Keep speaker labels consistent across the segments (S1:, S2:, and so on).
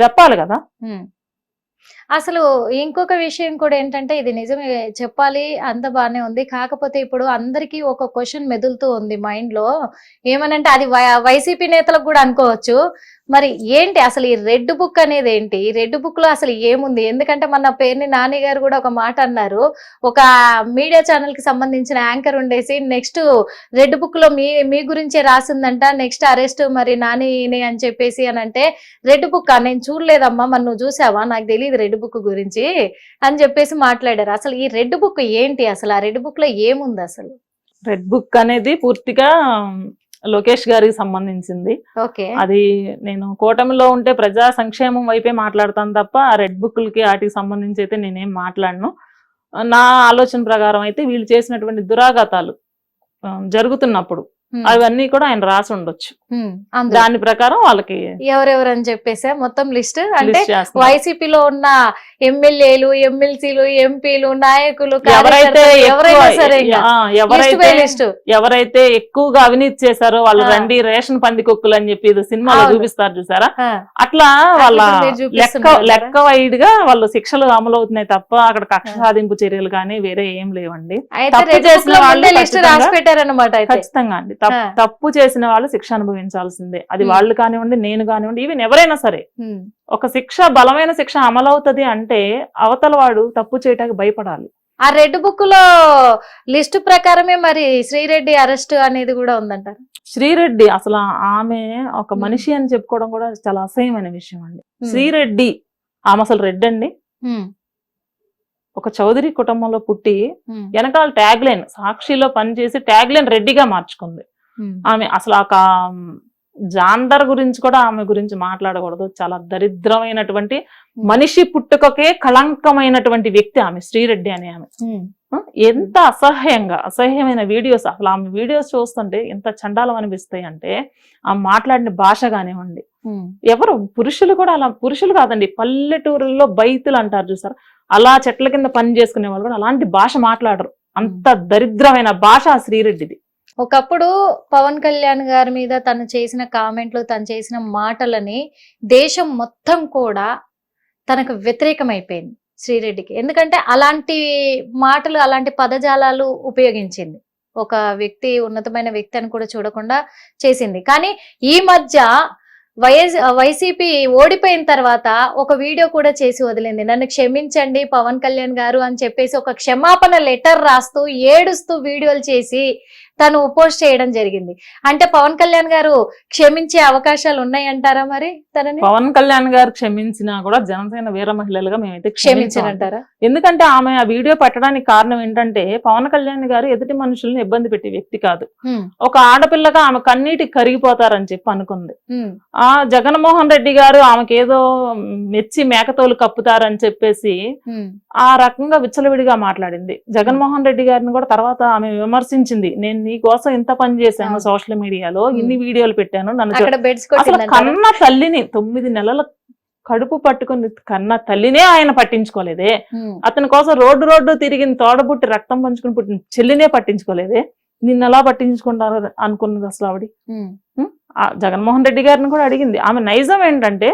S1: చెప్పాలి కదా.
S2: అసలు ఇంకొక విషయం కూడా ఏంటంటే ఇది నిజమే చెప్పాలి, అంత బానే ఉంది. కాకపోతే ఇప్పుడు అందరికీ ఒక క్వశ్చన్ మెదులుతూ ఉంది మైండ్ లో. ఏమనంటే అది వైసీపీ నేతలకు కూడా అనుకోవచ్చు. మరి ఏంటి అసలు ఈ రెడ్ బుక్ అనేది ఏంటి? ఈ రెడ్ బుక్ లో అసలు ఏముంది? ఎందుకంటే మన పేరుని నాని గారు కూడా ఒక మాట అన్నారు. ఒక మీడియా ఛానల్ కి సంబంధించిన యాంకర్ ఉండేసి నెక్స్ట్ రెడ్ బుక్ లో మీ గురించే రాసిందంట, నెక్స్ట్ అరెస్ట్ మరి నానిని అని చెప్పేసి అని అంటే, రెడ్ బుక్ నేను చూడలేదమ్మా, మరి నువ్వు చూసావా, నాకు తెలియదు రెడ్ బుక్ గురించి అని చెప్పేసి మాట్లాడారు. అసలు ఈ రెడ్ బుక్ ఏంటి? అసలు ఆ రెడ్ బుక్ లో ఏముంది అసలు?
S1: రెడ్ బుక్ అనేది పూర్తిగా లోకేష్ గారికి సంబంధించింది. అది నేను కూటమిలో ఉంటే ప్రజా సంక్షేమం వైపే మాట్లాడతాను తప్ప ఆ రెడ్ బుక్లకి వాటికి సంబంధించి అయితే నేనేం మాట్లాడను. నా ఆలోచన ప్రకారం అయితే వీళ్ళు చేసినటువంటి దురాఘాతాలు జరుగుతున్నప్పుడు అవన్నీ కూడా ఆయన రాసి ఉండొచ్చు. దాని ప్రకారం వాళ్ళకి
S2: ఎవరెవరు అని చెప్పేసి మొత్తం లిస్ట్ అంటే వైసీపీలో ఉన్న ఎమ్మెల్యేలు, ఎమ్మెల్సీలు, ఎంపీలు, నాయకులు,
S1: ఎవరైతే ఎక్కువగా అవినీతి చేశారో వాళ్ళు రండి రేషన్ పందికొక్కులు అని చెప్పి సినిమాలో చూపిస్తారు చూసారా, అట్లా వాళ్ళ లెక్క వైడ్ గా వాళ్ళు శిక్షలు అమలు అవుతున్నాయి తప్ప అక్కడ కక్ష సాధింపు చర్యలు కానీ వేరే ఏం లేవండి. తప్పు చేసిన వాళ్ళు ఖచ్చితంగా అండి, తప్పు చేసిన వాళ్ళు శిక్ష అనుభవించాల్సిందే. అది వాళ్ళు కానివ్వండి, నేను కానివ్వండి, ఈవెన్ ఎవరైనా సరే. ఒక శిక్ష, బలమైన శిక్ష అమలవుతుంది అంటే అవతల వాడు తప్పు చేయటానికి భయపడాలి.
S2: ఆ రెడ్ బుక్ లో లిస్టు ప్రకారమే మరి శ్రీరెడ్డి అరెస్ట్ అనేది కూడా ఉందంటారు.
S1: శ్రీరెడ్డి అసలు ఆమె ఒక మనిషి అని చెప్పుకోవడం కూడా చాలా అసహ్యమైన విషయం అండి. శ్రీరెడ్డి ఆమె అసలు రెడ్డి అండి, ఒక చౌదరి కుటుంబంలో పుట్టి వెనకాల ట్యాగ్ లైన్ సాక్షిలో పనిచేసి ట్యాగ్ లైన్ రెడ్డిగా మార్చుకుంది ఆమె. అసలు ఆ జాండర్ గురించి కూడా ఆమె గురించి మాట్లాడకూడదు. చాలా దరిద్రమైనటువంటి మనిషి పుట్టుకకే కళంకమైనటువంటి వ్యక్తి ఆమె, శ్రీరెడ్డి అనే ఆమె. ఎంత అసహ్యమైన వీడియోస్, అసలు ఆమె వీడియోస్ చూస్తుంటే ఎంత చండాలం అనిపిస్తాయి అంటే, ఆమె మాట్లాడిన భాష కానివ్వండి, ఎవరు పురుషులు కూడా అలా, పురుషులు కాదండి, పల్లెటూరుల్లో బైతులు అంటారు చూసారు, అలా చెట్ల కింద పని చేసుకునే వాళ్ళు కూడా అలాంటి భాష మాట్లాడరు. అంత దరిద్రమైన భాష ఆ శ్రీరెడ్డిది.
S2: ఒకప్పుడు పవన్ కళ్యాణ్ గారి మీద తను చేసిన కామెంట్లు, తను చేసిన మాటలని దేశం మొత్తం కూడా తనకు వ్యతిరేకమైపోయింది శ్రీరెడ్డికి. ఎందుకంటే అలాంటి మాటలు, అలాంటి పదజాలాలు ఉపయోగించింది. ఒక వ్యక్తి ఉన్నతమైన వ్యక్తి అని కూడా చూడకుండా చేసింది. కానీ ఈ మధ్య వైసీపీ ఓడిపోయిన తర్వాత ఒక వీడియో కూడా చేసి వదిలింది. నన్ను క్షమించండి పవన్ కళ్యాణ్ గారు అని చెప్పేసి ఒక క్షమాపణ లెటర్ రాస్తూ ఏడుస్తూ వీడియోలు చేసి తను పోస్ట్ చేయడం జరిగింది. అంటే పవన్ కళ్యాణ్ గారు క్షమించే అవకాశాలు ఉన్నాయంటారా? మరి తనని
S1: పవన్ కళ్యాణ్ గారు క్షమించినా కూడా జనసేన వీర మహిళలుగా మేమైతే
S2: క్షమించారంటారా?
S1: ఎందుకంటే ఆమె ఆ వీడియో పెట్టడానికి కారణం ఏంటంటే, పవన్ కళ్యాణ్ గారు ఎదుటి మనుషుల్ని ఇబ్బంది పెట్టే వ్యక్తి కాదు. ఒక ఆడపిల్లగా ఆమె కన్నీటికి కరిగిపోతారని చెప్పి అనుకుంది. ఆ జగన్మోహన్ రెడ్డి గారు ఆమెకేదో మెచ్చి మేకతోలు కప్పుతారని చెప్పేసి ఆ రకంగా విచ్చలవిడిగా మాట్లాడింది. జగన్మోహన్ రెడ్డి గారిని కూడా తర్వాత ఆమె విమర్శించింది. నేను నీ కోసం ఇంత పని చేశాను సోషల్ మీడియాలో, ఇన్ని వీడియోలు పెట్టాను, నన్ను అసలు కన్న తల్లిని 9 నెలల కడుపు పట్టుకుని కన్న తల్లినే ఆయన పట్టించుకోలేదే. అతని కోసం రోడ్డు తిరిగిన తోడబుట్టి రక్తం పంచుకుని పుట్టిన చెల్లినే పట్టించుకోలేదే. నిన్ను ఎలా పట్టించుకుంటారు అనుకున్నది అసలు ఆవిడ. జగన్మోహన్ రెడ్డి గారిని కూడా అడిగింది. ఆమె నైజం ఏంటంటే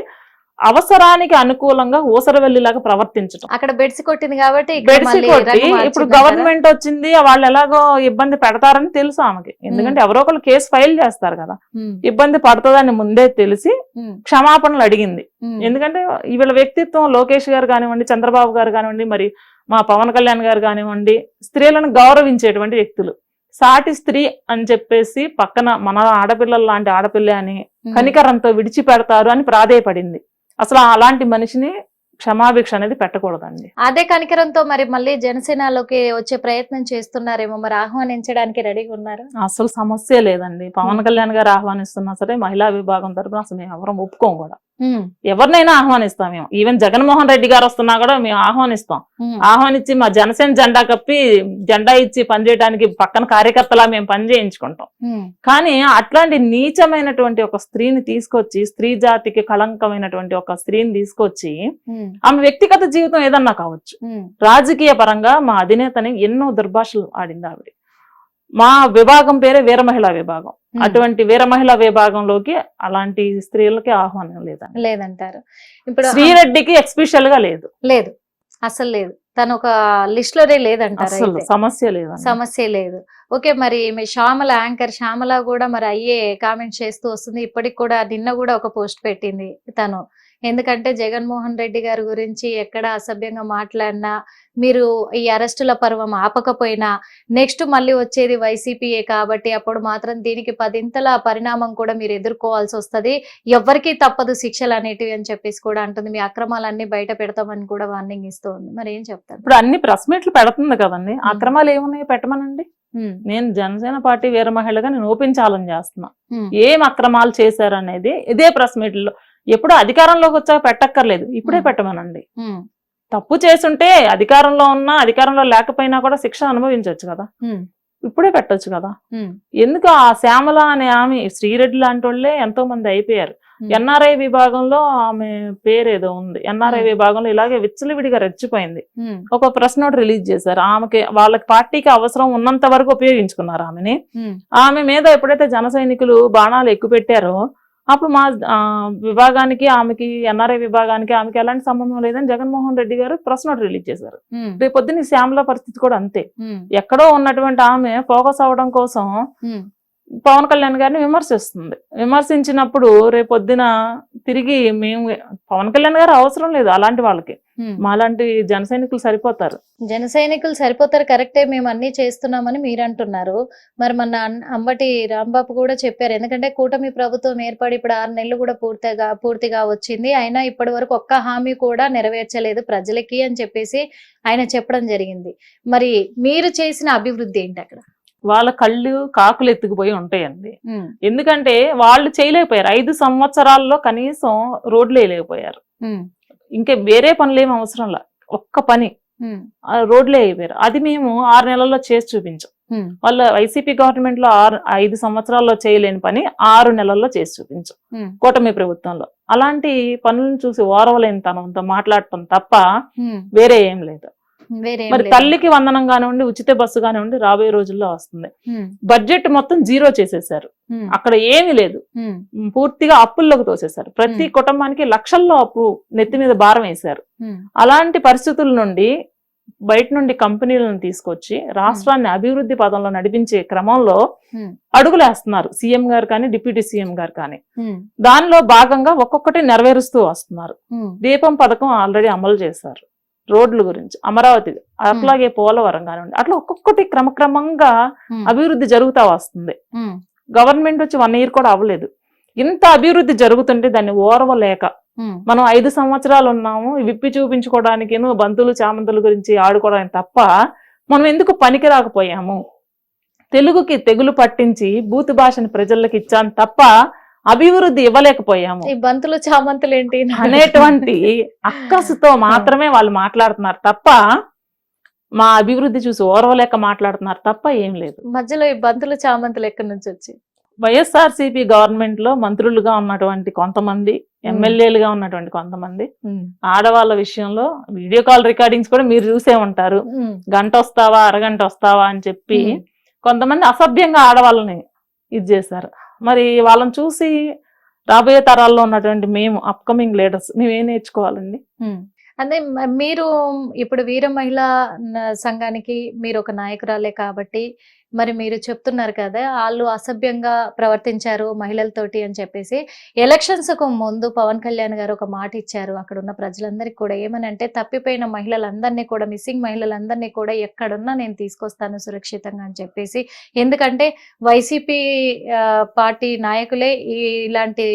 S1: అవసరానికి అనుకూలంగా ఊసరవెల్లిలాగా ప్రవర్తించడం.
S2: అక్కడ బెడ్స్ కొట్టింది కాబట్టి
S1: ఇప్పుడు గవర్నమెంట్ వచ్చింది, వాళ్ళు ఎలాగో ఇబ్బంది పెడతారని తెలుసు ఆమెకి. ఎందుకంటే ఎవరో ఒకళ్ళు కేసు ఫైల్ చేస్తారు కదా, ఇబ్బంది పడుతుందని ముందే తెలిసి క్షమాపణలు అడిగింది. ఎందుకంటే వీళ్ళ వ్యక్తిత్వం, లోకేష్ గారు కానివ్వండి, చంద్రబాబు గారు కానివ్వండి, మరి మా పవన్ కళ్యాణ్ గారు కానివ్వండి, స్త్రీలను గౌరవించేటువంటి వ్యక్తులు. సాటి స్త్రీ అని చెప్పేసి పక్కన మన ఆడపిల్లల లాంటి ఆడపిల్ల అని కనికరంతో విడిచిపెడతారు అని ప్రాధేయపడింది. అసలు అలాంటి మనిషిని క్షమాభిక్ష అనేది పెట్టకూడదండి.
S2: అదే కనికరంతో మరి మళ్ళీ జనసేనలోకి వచ్చే ప్రయత్నం చేస్తున్నారేమో, మరి ఆహ్వానించడానికి రెడీగా ఉన్నారు?
S1: అసలు సమస్య లేదండి. పవన్ కళ్యాణ్ గారు ఆహ్వానిస్తున్నా సరే మహిళా విభాగం తరపున అసలు మేము ఎవరం ఒప్పుకోం కూడా. ఎవరినైనా ఆహ్వానిస్తాం మేము. ఈవెన్ జగన్మోహన్ రెడ్డి గారు వస్తున్నా కూడా మేము ఆహ్వానిస్తాం. ఆహ్వానించి మా జనసేన జెండా కప్పి జెండా ఇచ్చి పనిచేయడానికి పక్కన కార్యకర్తలా మేము పని చేయించుకుంటాం. కానీ అట్లాంటి నీచమైనటువంటి ఒక స్త్రీని తీసుకొచ్చి, స్త్రీ జాతికి కళంకమైనటువంటి ఒక స్త్రీని తీసుకొచ్చి, ఆమె వ్యక్తిగత జీవితం ఏదన్నా కావచ్చు, రాజకీయ పరంగా మా అధినేతని ఎన్నో దుర్భాషలు ఆడింది ఆవిడ. మా విభాగం పేరే వీర మహిళా విభాగం. అటువంటి వీర మహిళా విభాగంలోకి అలాంటి స్త్రీలకి ఆహ్వానం
S2: లేదంటారు. ఇప్పుడు
S1: శ్రీరెడ్డికి ఎక్స్పెషల్ గా లేదు,
S2: అసలు లేదు. తను ఒక లిస్ట్ లోనే లేదంటారు. సమస్య లేదు. ఓకే, మరి మీ శ్యామల యాంకర్ శ్యామల కూడా మరి అయ్యే కామెంట్స్ చేస్తూ వస్తుంది. ఇప్పటికి కూడా నిన్న కూడా ఒక పోస్ట్ పెట్టింది తను. ఎందుకంటే జగన్మోహన్ రెడ్డి గారి గురించి ఎక్కడ అసభ్యంగా మాట్లాడినా, మీరు ఈ అరెస్టుల పర్వం ఆపకపోయినా నెక్స్ట్ మళ్ళీ వచ్చేది వైసీపీఏ కాబట్టి అప్పుడు మాత్రం దీనికి 10ంతల పరిణామం కూడా మీరు ఎదుర్కోవాల్సి వస్తుంది, ఎవ్వరికీ తప్పదు శిక్షలు అనేటివి అని చెప్పేసి కూడా అంటుంది. మీ అక్రమాలన్నీ బయట పెడతామని కూడా వార్నింగ్ ఇస్తుంది. మరి ఏం చెప్తారు?
S1: ఇప్పుడు అన్ని ప్రెస్ మీట్లు పెడుతుంది కదండి, అక్రమాలు ఏమున్నాయో పెట్టమనండి. నేను జనసేన పార్టీ వీర మహిళగా నేను ఓపెన్ ఛాలెంజ్ చేస్తున్నా. ఏం అక్రమాలు చేశారనేది ఇదే ప్రెస్ మీట్లో. ఎప్పుడు అధికారంలోకి వచ్చాక పెట్టక్కర్లేదు, ఇప్పుడే పెట్టమనండి. తప్పు చేసుంటే అధికారంలో ఉన్నా అధికారంలో లేకపోయినా కూడా శిక్ష అనుభవించవచ్చు కదా, ఇప్పుడే పెట్టొచ్చు కదా. ఎందుకు ఆ శ్యామల అనే ఆమె, శ్రీరెడ్డి లాంటి వాళ్ళే ఎంతో మంది అయిపోయారు. ఎన్ఆర్ఐ విభాగంలో ఆమె పేరేదో ఉంది, ఎన్ఆర్ఐ విభాగంలో ఇలాగే విచ్చలవిడిగా రెచ్చిపోయింది. ఒక ప్రెస్ నోట్ రిలీజ్ చేశారు. ఆమెకి వాళ్ళకి పార్టీకి అవసరం ఉన్నంత వరకు ఉపయోగించుకున్నారు ఆమెని. ఆమె మీద ఎప్పుడైతే జన సైనికులు బాణాలు ఎక్కువ పెట్టారో అప్పుడు మా విభాగానికి ఆమెకి, ఎన్ఆర్ఐ విభాగానికి ఆమెకి ఎలాంటి సంబంధం లేదని జగన్మోహన్ రెడ్డి గారు ప్రెస్ నోట్ రిలీజ్ చేశారు. రేపొద్దున శ్యామల పరిస్థితి కూడా అంతే. ఎక్కడో ఉన్నటువంటి ఆమె ఫోకస్ అవడం కోసం పవన్ కళ్యాణ్ గారిని విమర్శిస్తుంది. విమర్శించినప్పుడు రేపొద్దున తిరిగి మేము పవన్ కళ్యాణ్ గారు అవసరం లేదు అలాంటి వాళ్ళకి, మాలాంటి జన సైనికులు సరిపోతారు. కరెక్టే, మేము అన్ని చేస్తున్నామని మీరు అంటున్నారు. మరి మన అంబటి రాంబాబు కూడా చెప్పారు. ఎందుకంటే కూటమి ప్రభుత్వం ఏర్పడి ఇప్పుడు 6 నెలలు కూడా పూర్తిగా వచ్చింది, అయినా ఇప్పటి వరకు ఒక్క హామీ కూడా నెరవేర్చలేదు ప్రజలకి అని చెప్పేసి ఆయన చెప్పడం జరిగింది. మరి మీరు చేసిన అభివృద్ధి ఏంటి అక్కడ? వాళ్ళ కళ్ళు కాకులు ఎత్తుకుపోయి ఉంటాయండి. ఎందుకంటే వాళ్ళు చేయలేకపోయారు. 5 సంవత్సరాల్లో కనీసం రోడ్లు వేయలేకపోయారు. ఇంకా వేరే పనులు ఏమి అవసరంలా, ఒక్క పని రోడ్లే అయిపోయారు. అది మేము 6 నెలల్లో చేసి చూపించాం. వాళ్ళ వైసీపీ గవర్నమెంట్ లో 5 సంవత్సరాల్లో చేయలేని పని 6 నెలల్లో చేసి చూపించాం కూటమి ప్రభుత్వంలో. అలాంటి పనులను చూసి ఓర్వలేని తనంతో మాట్లాడటం తప్ప వేరే ఏం లేదు. మరి తల్లికి వందనం కానివ్వండి, ఉచిత బస్సు కానివ్వండి రాబోయే రోజుల్లో వస్తుంది. బడ్జెట్ మొత్తం 0 చేసేసారు, అక్కడ ఏమీ లేదు, పూర్తిగా అప్పుల్లోకి తోసేశారు. ప్రతి కుటుంబానికి లక్షల్లో అప్పు నెత్తి మీద భారం వేశారు. అలాంటి పరిస్థితుల నుండి బయట నుండి కంపెనీలను తీసుకొచ్చి రాష్ట్రాన్ని అభివృద్ధి పదంలో నడిపించే క్రమంలో అడుగులేస్తున్నారు సీఎం గారు కానీ, డిప్యూటీ సీఎం గారు కానీ. దానిలో భాగంగా ఒక్కొక్కటి నెరవేరుస్తూ వస్తున్నారు. దీపం పథకం ఆల్రెడీ అమలు చేశారు, రోడ్ల గురించి, అమరావతి, అట్లాగే పోలవరం కానివ్వండి, అట్లా ఒక్కొక్కటి క్రమక్రమంగా అభివృద్ధి జరుగుతా వస్తుంది. గవర్నమెంట్ వచ్చి 1 ఇయర్ కూడా అవ్వలేదు. ఇంత అభివృద్ధి జరుగుతుంటే దాన్ని ఓర్వలేక మనం 5 సంవత్సరాలు ఉన్నాము విప్పి చూపించుకోవడానికి, బంతులు చామంతుల గురించి ఆడుకోవడానికి తప్ప మనం ఎందుకు పనికి రాకపోయాము? తెలుగుకి తెగులు పట్టించి బూతు భాషని ప్రజలకు ఇచ్చాను తప్ప అభివృద్ధి ఇవ్వలేకపోయాము.
S2: ఈ బంతులు చామంతులు ఏంటి
S1: అనేటువంటి అక్కసుతో మాత్రమే వాళ్ళు మాట్లాడుతున్నారు తప్ప మా అభివృద్ధి చూసి ఓర్వలేక మాట్లాడుతున్నారు తప్ప ఏం లేదు.
S2: మధ్యలో ఈ బంతులు చామంతులు ఎక్కడి నుంచి వచ్చి?
S1: వైఎస్ఆర్సీపీ గవర్నమెంట్ లో మంత్రులుగా ఉన్నటువంటి కొంతమంది, ఎమ్మెల్యేలుగా ఉన్నటువంటి కొంతమంది ఆడవాళ్ళ విషయంలో వీడియో కాల్ రికార్డింగ్స్ కూడా మీరు చూసే ఉంటారు. గంట వస్తావా, అరగంట వస్తావా అని చెప్పి కొంతమంది అసభ్యంగా ఆడవాళ్ళని ఇది చేశారు. మరి వాళ్ళని చూసి రాబోయే తరాల్లో ఉన్నటువంటి మేము అప్కమింగ్ లీడర్స్ మేమేం నేర్చుకోవాలండి?
S2: అదే మీరు ఇప్పుడు వీర మహిళా సంఘానికి మీరు ఒక నాయకురాలే కాబట్టి మరి మీరు చెప్తున్నారు కదా వాళ్ళు అసభ్యంగా ప్రవర్తించారు మహిళలతోటి అని చెప్పేసి. ఎలక్షన్స్ కు ముందు పవన్ కళ్యాణ్ గారు ఒక మాట ఇచ్చారు అక్కడ ఉన్న ప్రజలందరికీ కూడా, ఏమనంటే తప్పిపోయిన మహిళలందరినీ కూడా, మిస్సింగ్ మహిళలందరినీ కూడా ఎక్కడున్నా నేను తీసుకొస్తాను సురక్షితంగా అని చెప్పేసి. ఎందుకంటే వైసీపీ పార్టీ నాయకులే ఇలాంటి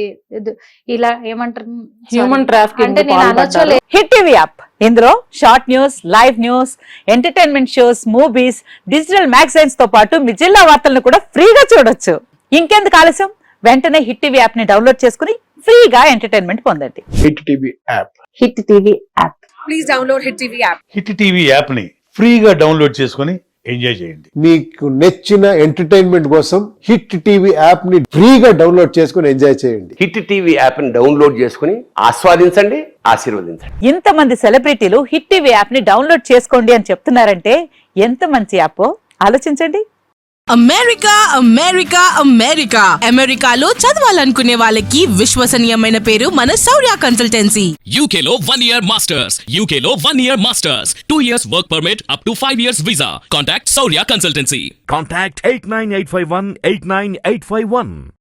S2: ఇలా ఏమంటారు
S1: హ్యూమన్ ట్రాఫికింగ్
S2: అంటే నేను అనొచ్చలేదు.
S3: హిట్ టీవీ యాప్, ఇందులో short news, live news, entertainment shows, movies, digital magazines తో పాటు మీ జిల్లా వార్తలను కూడా ఫ్రీగా చూడొచ్చు. ఇంకెందుకు ఆలస్యం, వెంటనే హిట్ టీవీ యాప్ ని డౌన్లోడ్ చేసుకుని ఫ్రీగా ఎంటర్టైన్మెంట్ పొందండి.
S4: Hit TV app,
S3: hit TV app,
S5: please download hit TV app.
S6: Hit TV app ని ఫ్రీగా డౌన్లోడ్ చేసుకుని ఎంజాయ్ చేయండి.
S4: మీకు నచ్చిన ఎంటర్టైన్మెంట్ కోసం హిట్ టీవీ యాప్ ని ఫ్రీగా డౌన్లోడ్ చేసుకుని ఎంజాయ్ చేయండి.
S7: హిట్ టీవీ యాప్ ని డౌన్లోడ్ చేసుకుని ఆస్వాదించండి, ఆశీర్వదించండి.
S3: ఇంతమంది సెలబ్రిటీలు హిట్ టీవీ యాప్ ని డౌన్లోడ్ చేసుకోండి అని చెప్తున్నారంటే ఎంత మంచి యాప్ ఆలోచించండి.
S8: అమెరికా అమెరికా అమెరికా అమెరికాలో చదవాలనుకునే వాళ్ళకి విశ్వసనీయమైన పేరు మన శౌర్య consultancy.
S9: UK Law 1 Year Masters. UK Law 1 Year Masters. 2 years work permit up to 5 years visa. Contact Saurya Consultancy.
S10: Contact 89851 89851.